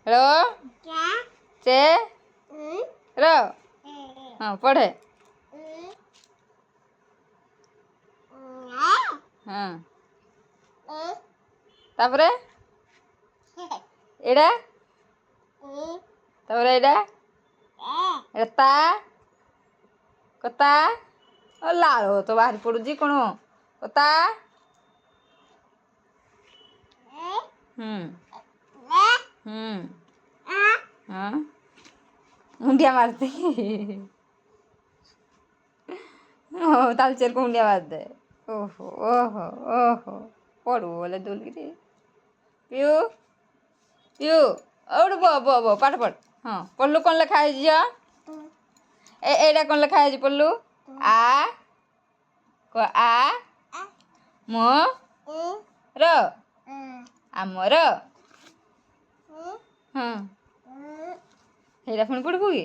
ର ଚେ ର ହଁ ପଢ଼େ ହଁ ତାପରେ ଏଇଟା ତାପରେ ଏଇଟା ତା କତା ଲାଳ ତ ବାହାରି ପଡୁଛି କ'ଣ କତା ହଁ ମୁଣ୍ଡିଆ ମାରିଦେ ହଉ ତାହେଲେ ଚେରକୁ ମୁଣ୍ଡିଆ ମାରିଦେ ଓହୋ ଓହୋ ଓହୋ ପଢ଼ୁ ବୋଲେ ଦୁଲକିରି ପିଉ ପିଉ ଆଉ ବୋ ପାଠ ପଢ଼ ହଁ ପଢ଼ିଲୁ କ'ଣ ଲେଖା ହେଇଛି ଝିଅ ଏଇଟା କ'ଣ ଲେଖା ହେଇଛି ପଢ଼ିଲୁ ଆ ମୋ ର ଆମର ହଁ ସେଇଟା ପୁଣି ପଢ଼ିବୁ କି